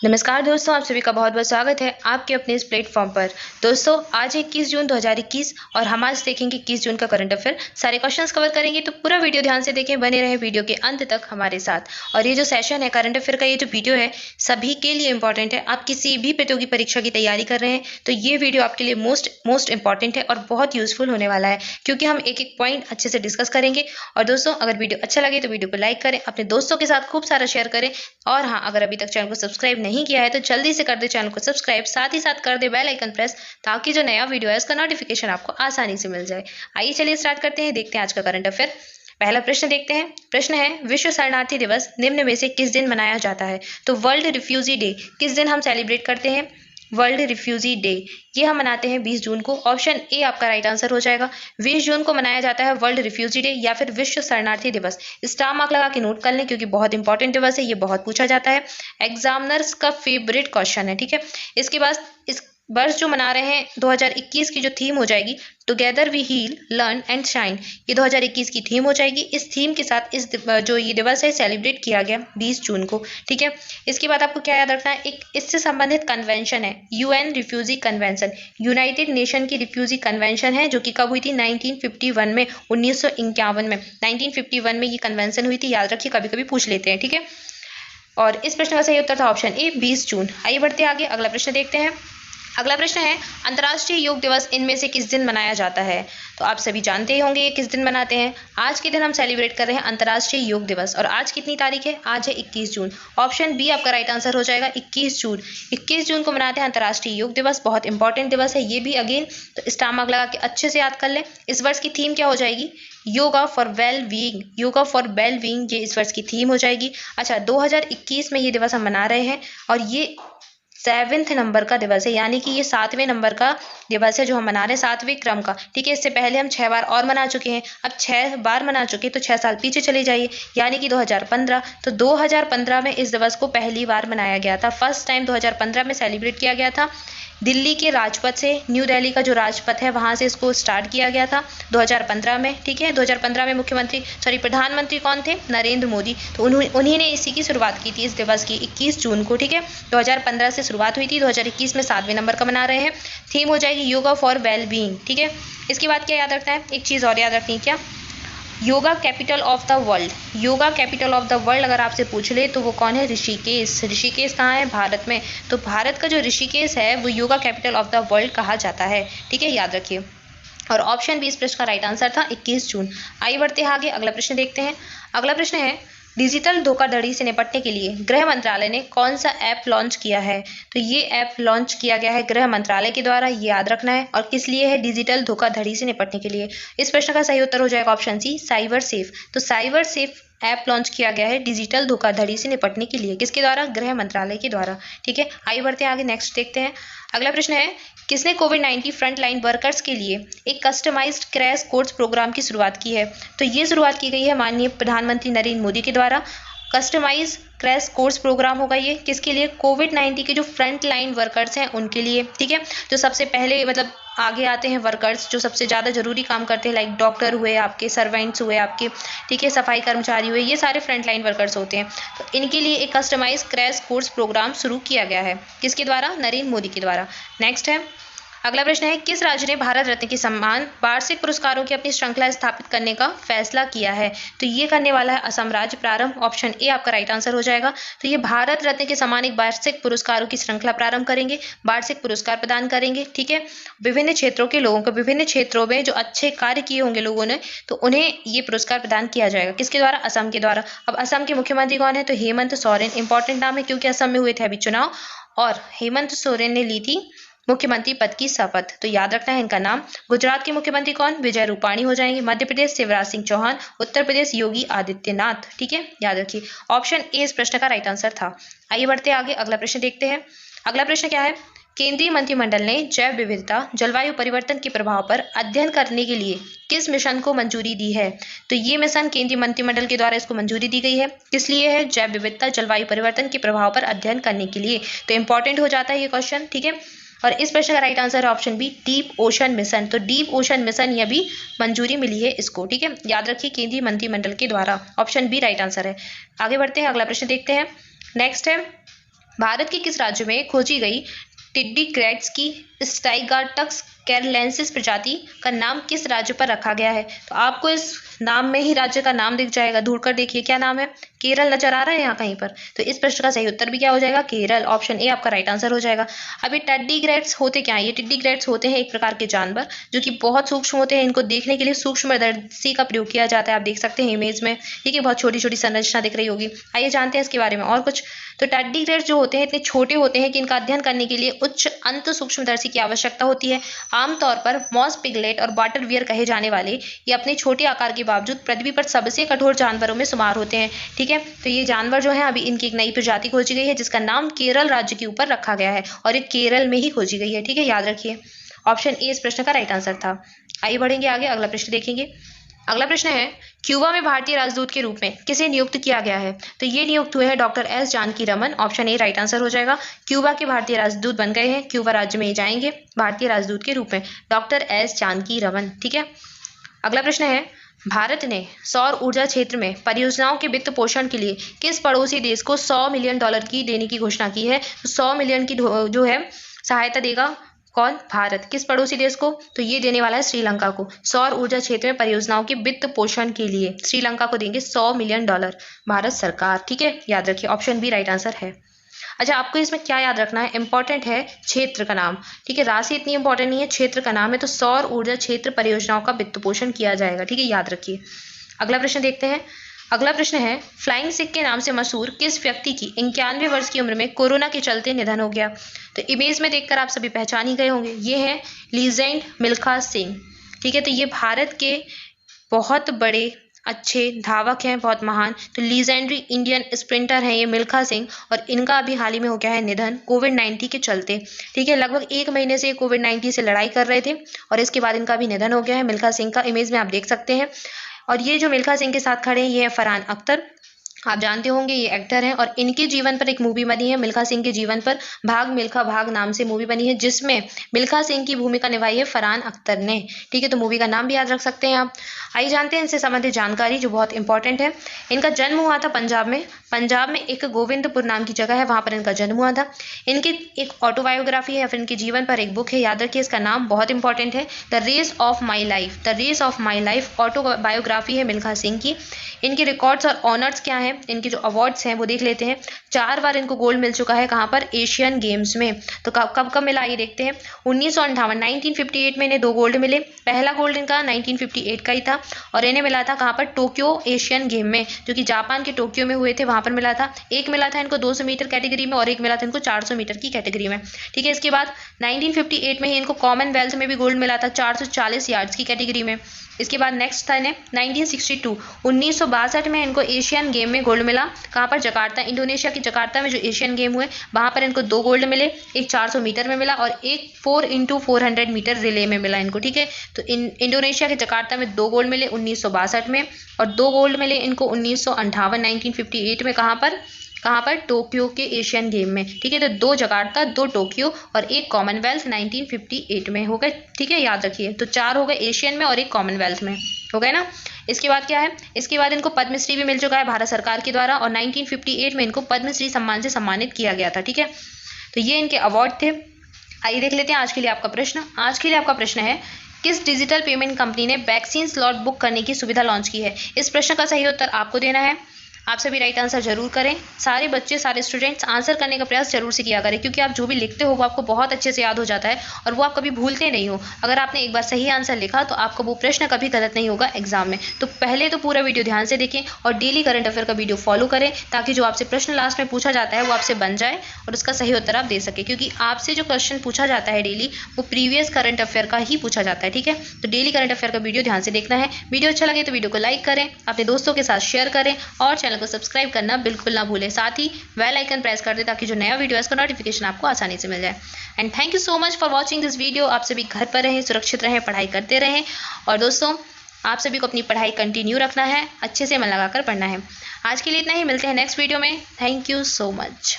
नमस्कार दोस्तों, आप सभी का बहुत बहुत स्वागत है आपके अपने इस प्लेटफॉर्म पर। दोस्तों, आज है 21 जून 2021 और हम आज देखेंगे 21 जून का करंट अफेयर। सारे क्वेश्चंस कवर करेंगे, तो पूरा वीडियो ध्यान से देखें, बने रहे वीडियो के अंत तक हमारे साथ। और ये जो सेशन है करंट अफेयर का, ये जो वीडियो है सभी के लिए इंपॉर्टेंट है। आप किसी भी प्रतियोगी परीक्षा की तैयारी कर रहे हैं तो ये वीडियो आपके लिए मोस्ट इंपॉर्टेंट है और बहुत यूजफुल होने वाला है, क्योंकि हम एक एक पॉइंट अच्छे से डिस्कस करेंगे। और दोस्तों, अगर वीडियो अच्छा लगे तो वीडियो को लाइक करें, अपने दोस्तों के साथ खूब सारा शेयर करें। और हाँ, अगर अभी तक चैनल को सब्सक्राइब नहीं किया है तो जल्दी से कर दे चैनल को सब्सक्राइब, साथ ही साथ कर दे बेल आइकन प्रेस, ताकि जो नया वीडियो है उसका नोटिफिकेशन आपको आसानी से मिल जाए। आइए चलिए स्टार्ट करते हैं, देखते हैं आज का करंट अफेयर। पहला प्रश्न देखते हैं। प्रश्न है, विश्व शरणार्थी दिवस निम्न में से किस दिन मनाया जाता है? तो वर्ल्ड रिफ्यूजी डे किस दिन हम सेलिब्रेट करते हैं? वर्ल्ड रिफ्यूजी डे ये हम मनाते हैं 20 जून को। ऑप्शन ए आपका राइट आंसर हो जाएगा। 20 जून को मनाया जाता है वर्ल्ड रिफ्यूजी डे या फिर विश्व शरणार्थी दिवस। स्टार मार्क लगा के नोट कर लें, क्योंकि बहुत इंपॉर्टेंट दिवस है, ये बहुत पूछा जाता है, एग्जामिनर्स का फेवरेट क्वेश्चन है। ठीक है, इसके बाद इस वर्ष जो मना रहे हैं 2021 की जो थीम हो जाएगी, together we heal learn and shine, ये 2021 की थीम हो जाएगी। इस थीम के साथ जो ये दिवस है सेलिब्रेट किया गया 20 जून को। ठीक है, इसके बाद आपको क्या याद रखना है, एक इससे संबंधित कन्वेंशन है, UN refugee convention, United nation की रिफ्यूजी कन्वेंशन है, जो कि कब हुई थी? 1951 में, 1951 में, 1951 में ये कन्वेंशन हुई थी। याद रखिए, कभी कभी पूछ लेते हैं। ठीक है, और इस प्रश्न का सही उत्तर था ऑप्शन ए 20 जून। आइए बढ़ते आगे, अगला प्रश्न देखते हैं। अगला प्रश्न है, अंतर्राष्ट्रीय योग दिवस इनमें से किस दिन मनाया जाता है? तो आप सभी जानते ही होंगे ये किस दिन मनाते हैं। आज के दिन हम सेलिब्रेट कर रहे हैं अंतर्राष्ट्रीय योग दिवस। और आज कितनी तारीख है? आज है 21 जून। ऑप्शन बी आपका राइट आंसर हो जाएगा, 21 जून। 21 जून को मनाते हैं अंतर्राष्ट्रीय योग दिवस। बहुत इंपॉर्टेंट दिवस है ये भी। अगेन तो स्टार मार्क लगा के अच्छे से याद कर लें। इस वर्ष की थीम क्या हो जाएगी? Yoga for well being, yoga for well being, ये इस वर्ष की थीम हो जाएगी। अच्छा, 2021 में ये दिवस हम मना रहे हैं और ये 7वें नंबर का दिवस है, यानी कि ये 7वें नंबर का दिवस है जो हम मना रहे हैं, 7वें क्रम का। ठीक है, इससे पहले हम 6 बार और मना चुके हैं। अब 6 बार मना चुके तो 6 साल पीछे चले जाइए, यानी कि 2015। तो 2015 में इस दिवस को पहली बार मनाया गया था। फर्स्ट टाइम 2015 में सेलिब्रेट किया गया था। दिल्ली के राजपथ से, न्यू दिल्ली का जो राजपथ है वहां से इसको स्टार्ट किया गया था 2015 में। ठीक है, 2015 में प्रधानमंत्री कौन थे? नरेंद्र मोदी। तो उन्हीं ने इसी की शुरुआत की थी, इस दिवस की, 21 जून को। ठीक है, 2015 से शुरुआत हुई थी, 2021 में 7वें नंबर का मना रहे हैं। थीम हो जाएगी योगा फॉर वेल बीइंग। ठीक है, इसके बाद क्या याद रखना है? एक चीज और याद रखनी है, क्या? Yoga capital of the world, yoga capital of the world अगर आपसे पूछ ले तो वो कौन है? ऋषिकेश। ऋषिकेश कहाँ है? भारत में। तो भारत का जो ऋषिकेश है वो yoga capital of the world कहा जाता है। ठीक है, याद रखिए। और ऑप्शन बी इस प्रश्न का राइट आंसर था, 21 जून। आइए बढ़ते हैं आगे, अगला प्रश्न देखते हैं। अगला प्रश्न है, डिजिटल धोखाधड़ी से निपटने के लिए गृह मंत्रालय ने कौन सा ऐप लॉन्च किया है? तो ये ऐप लॉन्च किया गया है गृह मंत्रालय के द्वारा, ये याद रखना है। और किस लिए है? डिजिटल धोखाधड़ी से निपटने के लिए। इस प्रश्न का सही उत्तर हो जाएगा ऑप्शन सी, साइबर सेफ। तो साइबर सेफ ऐप लॉन्च किया गया है डिजिटल धोखाधड़ी से निपटने के लिए। किसके द्वारा? गृह मंत्रालय के द्वारा। ठीक है, आइए बढ़ते हैं आगे, नेक्स्ट देखते हैं। अगला प्रश्न है, किसने कोविड-19 फ्रंटलाइन वर्कर्स के लिए एक कस्टमाइज्ड क्रैश कोर्स प्रोग्राम की शुरुआत की है? तो ये शुरुआत की गई है माननीय प्रधानमंत्री नरेंद्र मोदी के द्वारा। कस्टमाइज क्रैश कोर्स प्रोग्राम होगा ये, किसके लिए? कोविड-19 के जो फ्रंट लाइन वर्कर्स हैं उनके लिए। ठीक है, जो सबसे पहले मतलब आगे आते हैं वर्कर्स, जो सबसे ज़्यादा जरूरी काम करते हैं, लाइक डॉक्टर हुए आपके, सर्वेंट्स हुए आपके, ठीक है, सफाई कर्मचारी हुए, ये सारे फ्रंट लाइन वर्कर्स होते हैं। तो इनके लिए एक कस्टमाइज क्रैश कोर्स प्रोग्राम शुरू किया गया है। किसके द्वारा? नरेंद्र मोदी के द्वारा। नेक्स्ट है, अगला प्रश्न है, किस राज्य ने भारत रत्न के सम्मान वार्षिक पुरस्कारों की अपनी श्रृंखला स्थापित करने का फैसला किया है? तो ये करने वाला है असम राज्य। प्रारंभ, ऑप्शन ए आपका राइट आंसर हो जाएगा। तो ये भारत रत्न के समान एक वार्षिक पुरस्कारों की श्रृंखला प्रारंभ करेंगे, वार्षिक पुरस्कार प्रदान करेंगे। ठीक है, विभिन्न क्षेत्रों के लोगों को, विभिन्न क्षेत्रों में जो अच्छे कार्य किए होंगे लोगों ने, तो उन्हें ये पुरस्कार प्रदान किया जाएगा। किसके द्वारा? असम के द्वारा। अब असम के मुख्यमंत्री कौन है? तो हेमंत सोरेन। इंपॉर्टेंट नाम है, क्योंकि असम में हुए थे अभी चुनाव और हेमंत सोरेन ने ली थी मुख्यमंत्री पद की शपथ। तो याद रखना है इनका नाम। गुजरात के मुख्यमंत्री कौन? विजय रूपाणी हो जाएंगे। मध्य प्रदेश शिवराज सिंह चौहान। उत्तर प्रदेश योगी आदित्यनाथ। ठीक है, याद रखिए, ऑप्शन ए इस प्रश्न का राइट आंसर था। आइए बढ़ते आगे, अगला प्रश्न देखते हैं। अगला प्रश्न क्या है, केंद्रीय मंत्रिमंडल ने जैव विविधता, जलवायु परिवर्तन के प्रभाव पर अध्ययन करने के लिए किस मिशन को मंजूरी दी है? तो ये मिशन केंद्रीय मंत्रिमंडल के द्वारा इसको मंजूरी दी गई है। किस लिए है? जैव विविधता, जलवायु परिवर्तन के प्रभाव पर अध्ययन करने के लिए। तो इंपॉर्टेंट हो जाता है ये क्वेश्चन। ठीक है, और इस प्रश्न का राइट आंसर है option B, deep ocean mission. तो डीप ओशन मिशन ये भी मंजूरी मिली है इसको। ठीक है, याद रखिए, केंद्रीय मंत्रिमंडल के द्वारा। ऑप्शन बी राइट आंसर है। आगे बढ़ते हैं, अगला प्रश्न देखते हैं। नेक्स्ट है, भारत के किस राज्य में खोजी गई टिड्डीग्रैड्स की स्टाइगार्टक्स कैरलेंसिस प्रजाति का नाम किस राज्य पर रखा गया है? तो आपको इस नाम में ही राज्य का नाम दिख जाएगा, ढूंढकर देखिए क्या नाम है। केरल नजर आ रहा है यहाँ कहीं पर, तो इस प्रश्न का सही उत्तर भी क्या हो जाएगा? केरल। ऑप्शन ए आपका राइट आंसर हो जाएगा। अब ये टिड्डीग्रैड्स होते क्या है? ये टिड्डीग्रैड्स होते हैं एक प्रकार के जानवर जो कि बहुत सूक्ष्म होते हैं। इनको देखने के लिए सूक्ष्मदर्शी का प्रयोग किया जाता है। आप देख सकते हैं इमेज में, ठीक है, बहुत छोटी छोटी संरचना दिख रही होगी। आइए जानते हैं इसके बारे में और कुछ। तो टिड्डीग्रैड्स जो होते हैं इतने छोटे होते हैं कि इनका अध्ययन करने के लिए उच्च अंत सूक्ष्मदर्शी की आवश्यकता होती है। आमतौर पर मॉस पिगलेट और वाटर वियर कहे जाने वाले ये अपने छोटे आकार के बावजूद पृथ्वी पर सबसे कठोर जानवरों में शुमार होते हैं। ठीक है, तो ये जानवर जो है अभी इनकी एक नई प्रजाति खोजी गई है जिसका नाम केरल राज्य के ऊपर रखा गया है और ये केरल में ही खोजी गई है। ठीक है, याद रखिए ऑप्शन ए इस प्रश्न का राइट आंसर था। आइए बढ़ेंगे आगे, अगला प्रश्न देखेंगे। अगला प्रश्न है, क्यूबा में भारतीय राजदूत के रूप में किसे नियुक्त किया गया है? तो ये नियुक्त हुए हैं doctor S Janaki Raman. Option A right answer हो जाएगा। क्यूबा के भारतीय राजदूत बन गए हैं, क्यूबा राज्य में जाएंगे भारतीय राजदूत के रूप में डॉक्टर एस जानकी रमन। ठीक है, अगला प्रश्न है, भारत ने सौर ऊर्जा क्षेत्र में परियोजनाओं के वित्त पोषण के लिए किस पड़ोसी देश को $100 मिलियन की देने की घोषणा की है? तो 100 मिलियन की जो है सहायता देगा कौन? भारत। किस पड़ोसी देश को? तो ये देने वाला है श्रीलंका को। सौर ऊर्जा क्षेत्र में परियोजनाओं के वित्त पोषण के लिए श्रीलंका को देंगे $100 मिलियन भारत सरकार। ठीक है, याद रखिए ऑप्शन बी राइट आंसर है। अच्छा, आपको इसमें क्या याद रखना है? इंपॉर्टेंट है क्षेत्र का नाम। ठीक है, राशि इतनी इंपॉर्टेंट नहीं है, क्षेत्र का नाम है। तो सौर ऊर्जा क्षेत्र परियोजनाओं का वित्त पोषण किया जाएगा। ठीक है, याद रखिए। अगला प्रश्न देखते हैं। अगला प्रश्न है, फ्लाइंग सिख के नाम से मशहूर किस व्यक्ति की 91 वर्ष की उम्र में कोरोना के चलते निधन हो गया? तो इमेज में देखकर आप सभी पहचान ही गए होंगे, ये है लीजेंड मिल्खा सिंह। ठीक है, तो ये भारत के बहुत बड़े अच्छे धावक हैं, बहुत महान। तो लीजेंडरी इंडियन स्प्रिंटर हैं ये मिल्खा सिंह, और इनका अभी हाल ही में हो गया है निधन कोविड-19 के चलते। ठीक है, लगभग 1 महीने से कोविड-19 से लड़ाई कर रहे थे और इसके बाद इनका भी निधन हो गया है। मिल्खा सिंह का इमेज में आप देख सकते हैं। और ये जो मिल्खा सिंह के साथ खड़े हैं ये है फरहान अख्तर, आप जानते होंगे ये एक्टर हैं, और इनके जीवन पर एक मूवी बनी है मिल्खा सिंह के जीवन पर, भाग मिल्खा भाग नाम से मूवी बनी है जिसमें मिल्खा सिंह की भूमिका निभाई है फरहान अख्तर ने। ठीक है, तो मूवी का नाम भी याद रख सकते हैं आप। आइए जानते हैं इनसे संबंधित जानकारी जो बहुत इंपॉर्टेंट है। इनका जन्म हुआ था पंजाब में। पंजाब में एक गोविंदपुर नाम की जगह है, वहां पर इनका जन्म हुआ था। इनकी एक ऑटोबायोग्राफी है या फिर इनके जीवन पर एक बुक है, याद रखिए इसका नाम बहुत इंपॉर्टेंट है, the race of my life. The race of my life autobiography है मिल्खा सिंह की। इनके रिकॉर्ड्स और ऑनर्स क्या हैं, इनके जो अवार्ड्स हैं वो देख लेते हैं। 4 बार इनको गोल्ड मिल चुका है, कहाँ पर? एशियन गेम्स में। तो कब कब मिला ये देखते हैं। 1958 में इन्हें 2 गोल्ड मिले। पहला गोल्ड इनका 1958 का ही था और इन्हें मिला था कहाँ पर? टोक्यो एशियन गेम में, जो कि जापान के टोक्यो में हुए थे, वहां पर मिला था। एक मिला था इनको 200 मीटर कैटेगरी में और एक मिला था इनको 400 मीटर की कैटेगरी में। ठीक है, इसके बाद 1958 में ही इनको कॉमनवेल्थ में भी गोल्ड मिला था 440 यार्ड्स की कैटेगरी में। इसके बाद नेक्स्ट था इन्हें 1962 में इनको एशियन गेम में गोल्ड मिला, कहाँ पर? जकार्ता, इंडोनेशिया की जकार्ता में जो एशियन गेम हुए वहां पर इनको 2 गोल्ड मिले, एक 400 मीटर में मिला और एक 4x400 मीटर रिले में मिला इनको। ठीक है, तो इंडोनेशिया के जकार्ता में 2 गोल्ड मिले 1962 में और 2 गोल्ड मिले इनको 1958 में, कहाँ पर? टोक्यो के एशियन गेम में। ठीक है, तो 2 जकार्ता, 2 टोक्यो और एक कॉमनवेल्थ 1958 में हो गए। ठीक है, याद रखिए। तो 4 हो गए एशियन में और एक कॉमनवेल्थ में, हो गए ना। इसके बाद क्या है? इसके बाद इनको पद्मश्री भी मिल चुका है भारत सरकार के द्वारा और 1958 में इनको पद्मश्री सम्मान से सम्मानित किया गया था। ठीक है, तो ये इनके अवार्ड थे। आइए देख लेते हैं आज के लिए आपका प्रश्न। आज के लिए आपका प्रश्न है, किस डिजिटल पेमेंट कंपनी ने वैक्सीन स्लॉट बुक करने की सुविधा लॉन्च की है? इस प्रश्न का सही उत्तर आपको देना है। आप सभी राइट आंसर जरूर करें। सारे बच्चे, सारे स्टूडेंट्स आंसर करने का प्रयास जरूर से किया करें, क्योंकि आप जो भी लिखते हो वो आपको बहुत अच्छे से याद हो जाता है और वो आप कभी भूलते नहीं हो। अगर आपने एक बार सही आंसर लिखा तो आपका वो प्रश्न कभी गलत नहीं होगा एग्जाम में। तो पहले तो पूरा वीडियो ध्यान से देखें और डेली करंट अफेयर का वीडियो फॉलो करें, ताकि जो आपसे प्रश्न लास्ट में पूछा जाता है वो आपसे बन जाए और उसका सही उत्तर आप दे सके, क्योंकि आपसे जो क्वेश्चन पूछा जाता है डेली वो प्रीवियस करंट अफेयर का ही पूछा जाता है। ठीक है, तो डेली करंट अफेयर का वीडियो ध्यान से देखना है। वीडियो अच्छा लगे तो वीडियो को लाइक करें, अपने दोस्तों के साथ शेयर करें और चैनल को सब्सक्राइब करना बिल्कुल ना भूलें। साथ ही बेल आइकन प्रेस कर दें ताकि जो नया वीडियो है उसका नोटिफिकेशन आपको आसानी से मिल जाए। And thank you so much for watching this video. आप सभी घर पर रहें, सुरक्षित रहें, पढ़ाई करते रहें और दोस्तों आप सभी को अपनी पढ़ाई कंटिन्यू रखना है, अच्छे से मन लगाकर पढ़ना है। आज के लिए इतना ही, मिलते हैं नेक्स्ट वीडियो में। Thank you so much.